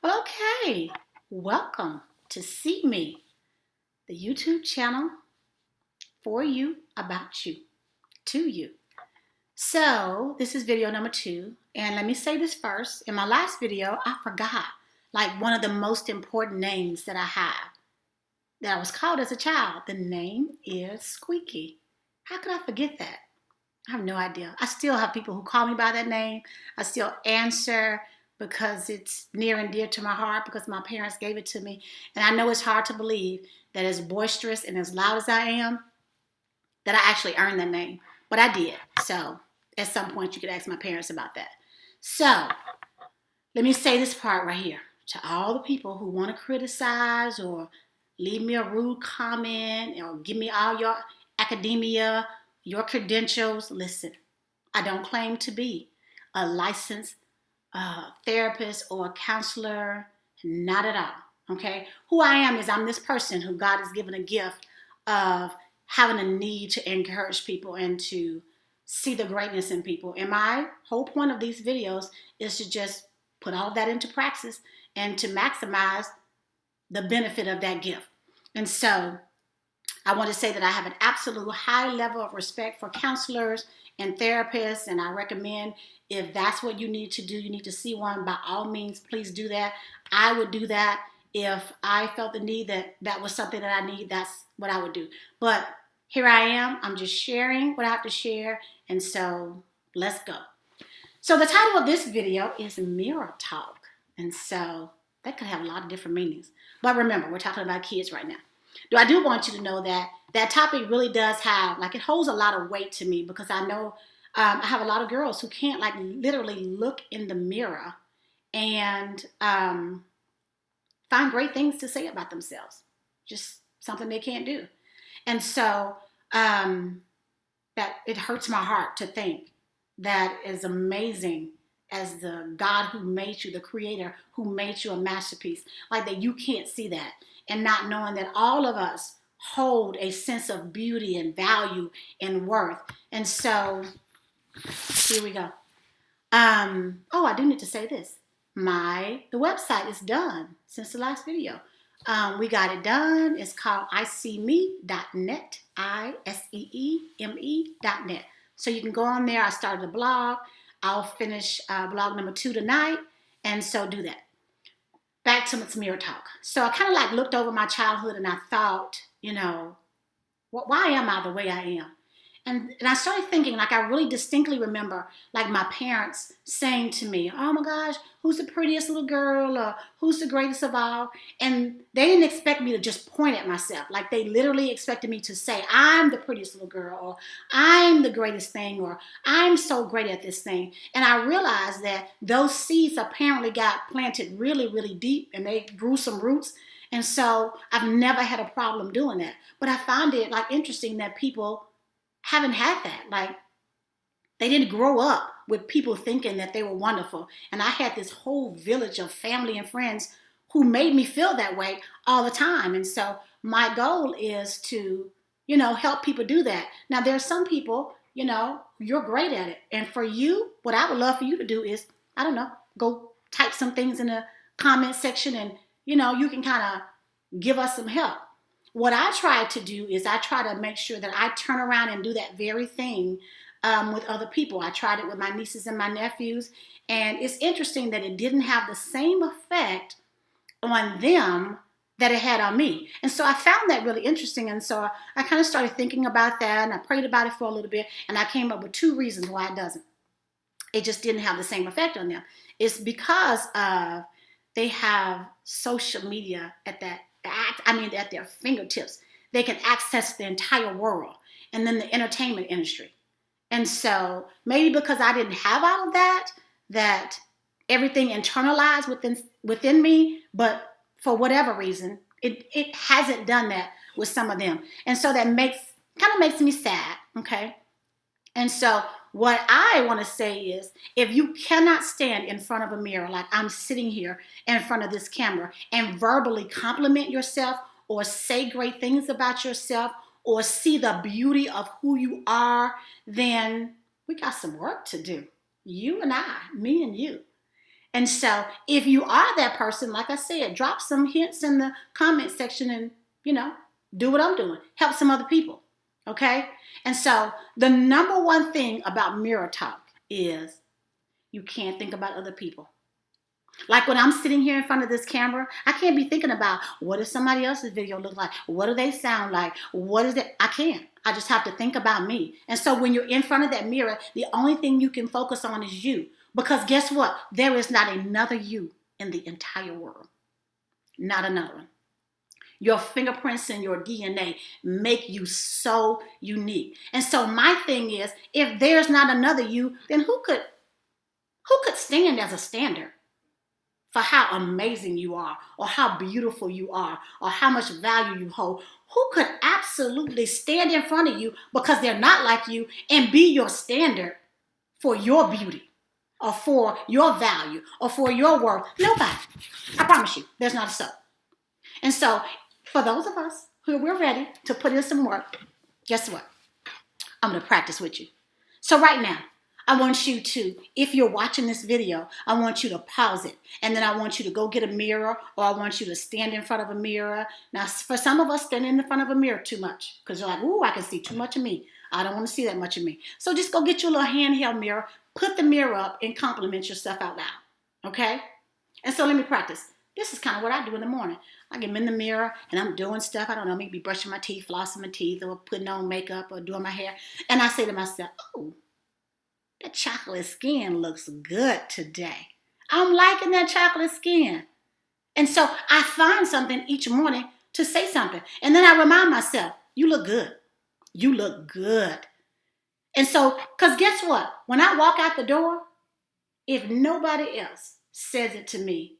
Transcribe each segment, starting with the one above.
Well, okay. Welcome to See Me, the YouTube channel for you, about you, to you. So, this is video number 2. And let me say this first. In my last video, I forgot like one of the most important names that I have that I was called as a child. The name is Squeaky. How could I forget that? I have no idea. I still have people who call me by that name. I still answer because it's near and dear to my heart because my parents gave it to me. And I know it's hard to believe that as boisterous and as loud as I am, that I actually earned that name. But I did. So at some point you could ask my parents about that. So let me say this part right here. To all the people who want to criticize or leave me a rude comment or give me all your academia, your credentials, listen, I don't claim to be a licensed therapist or a counselor, not at all, okay? Who I am is I'm this person who God has given a gift of having a need to encourage people and to see the greatness in people. And my whole point of these videos is to just put all of that into practice and to maximize the benefit of that gift. And so I want to say that I have an absolute high level of respect for counselors and therapists, and I recommend if that's what you need to do, you need to see one, by all means, please do that. I would do that if I felt the need that was something that I need, that's what I would do. But here I am, I'm just sharing what I have to share, and so let's go. So the title of this video is Mirror Talk, and so that could have a lot of different meanings. But remember, we're talking about kids right now. I do want you to know that that topic really does have, like, it holds a lot of weight to me because I know I have a lot of girls who can't, like, literally look in the mirror and find great things to say about themselves. Just something they can't do. And so that it hurts my heart to think that as amazing as the God who made you, the creator who made you a masterpiece, like that you can't see that and not knowing that all of us hold a sense of beauty and value and worth. And so here we go. Oh, I do need to say this. The website is done since the last video. We got it done. It's called iseeme.net, iseeme.net. So you can go on there. I started a blog. I'll finish blog number 2 tonight, and so do that. Back to its mirror talk. So I kind of like looked over my childhood and I thought, why am I the way I am? And I started thinking, like, I really distinctly remember, like, my parents saying to me, oh my gosh, who's the prettiest little girl, or who's the greatest of all? And they didn't expect me to just point at myself. Like, they literally expected me to say, I'm the prettiest little girl, or I'm the greatest thing, or I'm so great at this thing. And I realized that those seeds apparently got planted really, really deep, and they grew some roots. And so I've never had a problem doing that. But I find it, like, interesting that people haven't had that. Like, they didn't grow up with people thinking that they were wonderful. And I had this whole village of family and friends who made me feel that way all the time. And so my goal is to, help people do that. Now, there are some people, you're great at it. And for you, what I would love for you to do is, I don't know, go type some things in the comment section and, you can kind of give us some help. What I try to do is I try to make sure that I turn around and do that very thing with other people. I tried it with my nieces and my nephews, and it's interesting that it didn't have the same effect on them that it had on me. And so I found that really interesting, and so I kind of started thinking about that, and I prayed about it for a little bit, and I came up with 2 reasons why it doesn't. It just didn't have the same effect on them. It's because they have social media at their fingertips. They can access the entire world, and then the entertainment industry. And so maybe because I didn't have all of that everything internalized within me, but for whatever reason, it hasn't done that with some of them. And so that kind of makes me sad, okay? And so what I want to say is, if you cannot stand in front of a mirror, like I'm sitting here in front of this camera, and verbally compliment yourself or say great things about yourself or see the beauty of who you are, then we got some work to do. You and I, me and you. And so if you are that person, like I said, drop some hints in the comment section and, do what I'm doing. Help some other people. Okay? And so the number one thing about mirror talk is you can't think about other people. Like when I'm sitting here in front of this camera, I can't be thinking about what does somebody else's video look like? What do they sound like? What is it? I can't. I just have to think about me. And so when you're in front of that mirror, the only thing you can focus on is you. Because guess what? There is not another you in the entire world. Not another one. Your fingerprints and your DNA make you so unique. And so my thing is, if there's not another you, then who could stand as a standard for how amazing you are, or how beautiful you are, or how much value you hold? Who could absolutely stand in front of you because they're not like you and be your standard for your beauty, or for your value, or for your worth? Nobody. I promise you, there's not a soul. And so, for those of us who we're ready to put in some work, guess what? I'm going to practice with you. So right now, I want you to, if you're watching this video, I want you to pause it. And then I want you to go get a mirror, or I want you to stand in front of a mirror. Now, for some of us, standing in front of a mirror too much, because you're like, ooh, I can see too much of me. I don't want to see that much of me. So just go get your little handheld mirror, put the mirror up, and compliment yourself out loud. Okay? And so let me practice. This is kind of what I do in the morning. I get in the mirror and I'm doing stuff. I don't know, maybe brushing my teeth, flossing my teeth, or putting on makeup, or doing my hair. And I say to myself, oh, that chocolate skin looks good today. I'm liking that chocolate skin. And so I find something each morning to say something. And then I remind myself, you look good. You look good. And so, because guess what? When I walk out the door, if nobody else says it to me,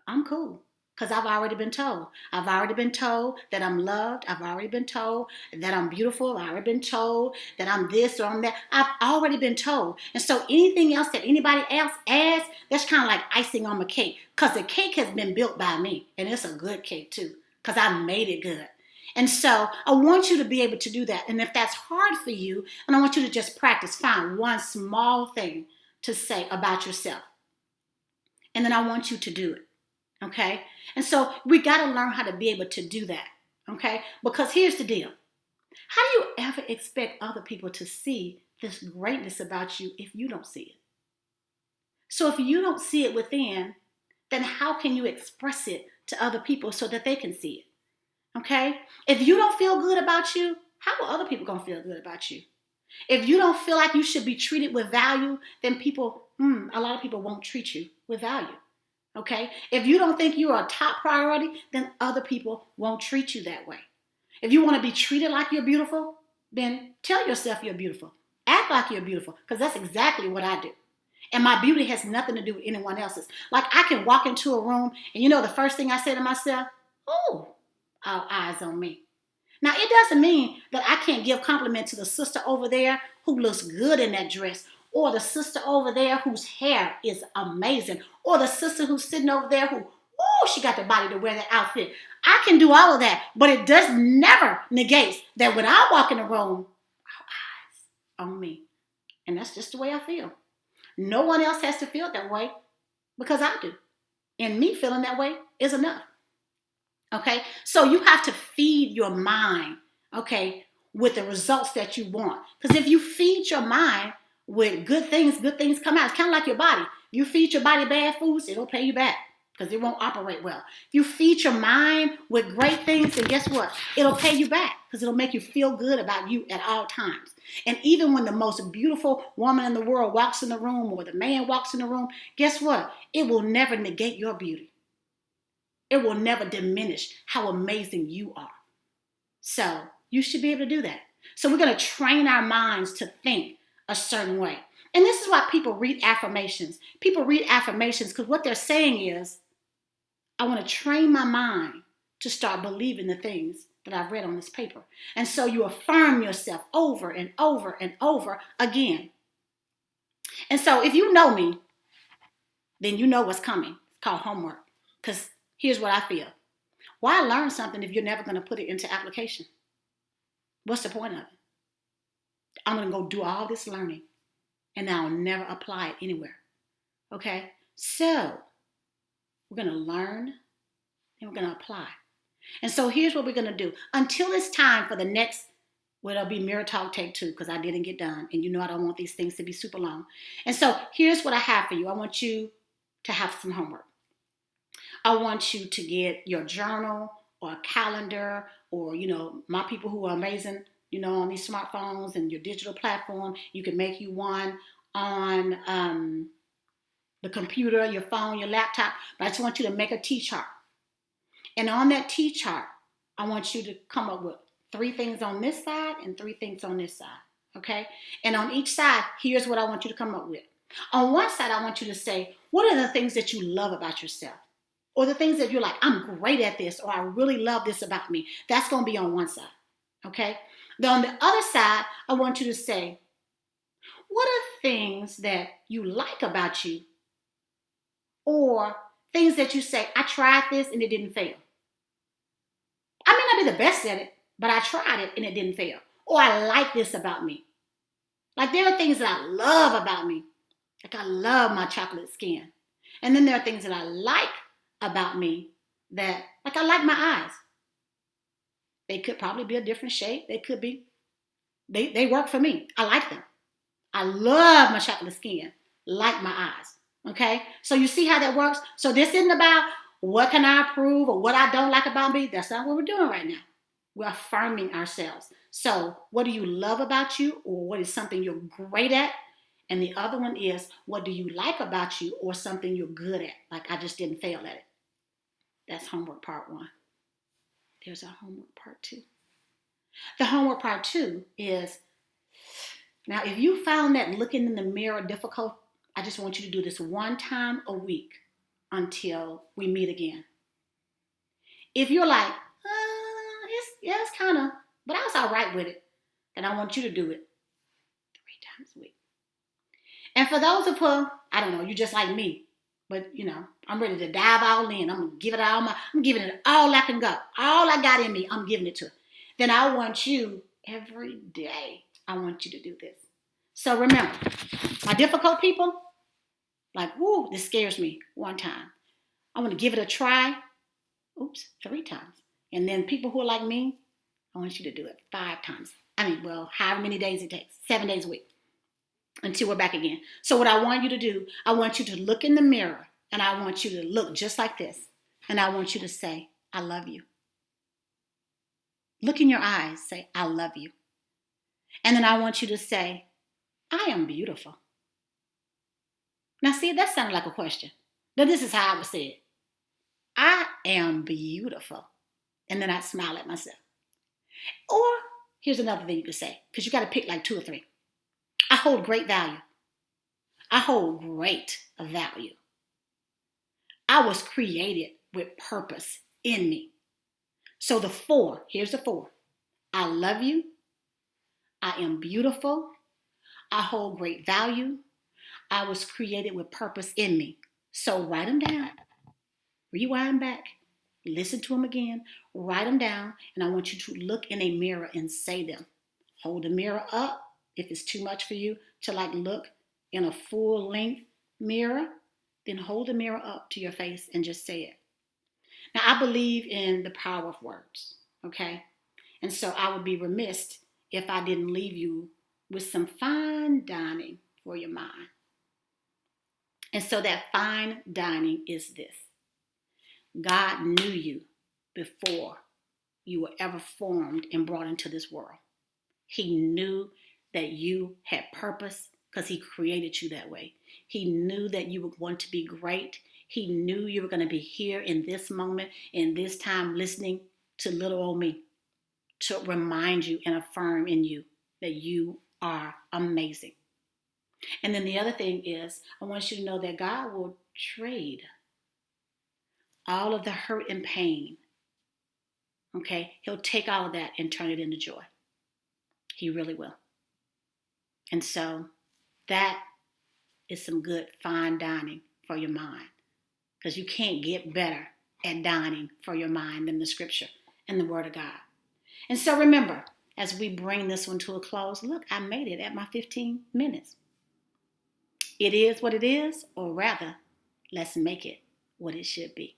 I'm cool. Because I've already been told. I've already been told that I'm loved. I've already been told that I'm beautiful. I've already been told that I'm this or I'm that. I've already been told. And so anything else that anybody else adds, that's kind of like icing on my cake. Because the cake has been built by me. And it's a good cake too. Because I made it good. And so I want you to be able to do that. And if that's hard for you, and I want you to just practice, find one small thing to say about yourself. And then I want you to do it. Okay? And so we got to learn how to be able to do that. Okay? Because here's the deal. How do you ever expect other people to see this greatness about you if you don't see it? So if you don't see it within, then how can you express it to other people so that they can see it? Okay? If you don't feel good about you, how are other people going to feel good about you? If you don't feel like you should be treated with value, then a lot of people won't treat you with value. Okay? If you don't think you are a top priority, then other people won't treat you that way. If you want to be treated like you're beautiful, then tell yourself you're beautiful. Act like you're beautiful, because that's exactly what I do. And my beauty has nothing to do with anyone else's. Like I can walk into a room and the first thing I say to myself, oh, all eyes on me. Now, it doesn't mean that I can't give compliment to the sister over there who looks good in that dress, or the sister over there whose hair is amazing, or the sister who's sitting over there who, she got the body to wear that outfit. I can do all of that, but it does never negate that when I walk in the room, all eyes on me. And that's just the way I feel. No one else has to feel that way because I do. And me feeling that way is enough. Okay? So you have to feed your mind, okay, with the results that you want. Because if you feed your mind with good things come out. It's kind of like your body. You feed your body bad foods, it'll pay you back because it won't operate well. If you feed your mind with great things, then guess what? It'll pay you back because it'll make you feel good about you at all times. And even when the most beautiful woman in the world walks in the room, or the man walks in the room, guess what? It will never negate your beauty. It will never diminish how amazing you are. So you should be able to do that. So we're going to train our minds to think a certain way. And this is why people read affirmations. People read affirmations because what they're saying is, I want to train my mind to start believing the things that I've read on this paper. And so you affirm yourself over and over and over again. And so if you know me, then you know what's coming. It's called homework. Because here's what I feel. Why learn something if you're never going to put it into application? What's the point of it? I'm going to go do all this learning and I'll never apply it anywhere. Okay? So we're going to learn and we're going to apply. And so here's what we're going to do. Until it's time for the next, well, it'll be Mirror Talk Take 2 because I didn't get done. And you know I don't want these things to be super long. And so here's what I have for you. I want you to have some homework. I want you to get your journal or a calendar or, my people who are amazing, on these smartphones and your digital platform. You can make you one on the computer, your phone, your laptop. But I just want you to make a T-chart. And on that T-chart, I want you to come up with 3 things on this side and 3 things on this side, okay? And on each side, here's what I want you to come up with. On one side, I want you to say, what are the things that you love about yourself? Or the things that you're like, I'm great at this, or I really love this about me. That's going to be on one side, okay? Then on the other side, I want you to say, what are things that you like about you? Or things that you say, I tried this and it didn't fail. I may not be the best at it, but I tried it and it didn't fail. Or I like this about me. Like there are things that I love about me. Like I love my chocolate skin. And then there are things that I like about me that, like I like my eyes. They could probably be a different shape. They could be, they work for me. I like them. I love my chocolate skin, like my eyes. Okay? So you see how that works? So this isn't about what can I approve or what I don't like about me. That's not what we're doing right now. We're affirming ourselves. So what do you love about you, or what is something you're great at? And the other one is, what do you like about you, or something you're good at? Like I just didn't fail at it. That's homework part 1. There's our homework part 2. The homework part 2 is, now if you found that looking in the mirror difficult, I just want you to do this 1 time a week until we meet again. If you're like, it's kind of, but I was all right with it, then I want you to do it 3 times a week. And for those of whom, I don't know, you just like me, but I'm ready to dive all in. I'm giving it all I can go. All I got in me, I'm giving it to it. Then I want you every day, I want you to do this. So remember, my difficult people, like, woo, this scares me 1 time. I want to give it a try. 3 times. And then people who are like me, I want you to do it 5 times. However many days it takes, 7 days a week until we're back again. So what I want you to do, I want you to look in the mirror and I want you to look just like this. And I want you to say, I love you. Look in your eyes, say, I love you. And then I want you to say, I am beautiful. Now see, that sounded like a question. But this is how I would say it. I am beautiful. And then I smile at myself. Or here's another thing you could say, because you got to pick like 2 or 3. I hold great value. I hold great value. I was created with purpose in me. So the 4, here's the 4. I love you. I am beautiful. I hold great value. I was created with purpose in me. So write them down. Rewind back. Listen to them again. Write them down. And I want you to look in a mirror and say them. Hold the mirror up if it's too much for you to look in a full length mirror. Then hold the mirror up to your face and just say it. Now, I believe in the power of words, okay? And so I would be remiss if I didn't leave you with some fine dining for your mind. And so that fine dining is this. God knew you before you were ever formed and brought into this world. He knew that you had purpose because he created you that way. He knew that you were going to be great. He knew you were going to be here in this moment, in this time, listening to little old me, to remind you and affirm in you that you are amazing. And then the other thing is, I want you to know that God will trade all of the hurt and pain. Okay? He'll take all of that and turn it into joy. He really will. And so that is some good fine dining for your mind, because you can't get better at dining for your mind than the scripture and the word of God. And so remember, as we bring this one to a close, look, I made it at my 15 minutes. It is what it is, or rather, Let's make it what it should be.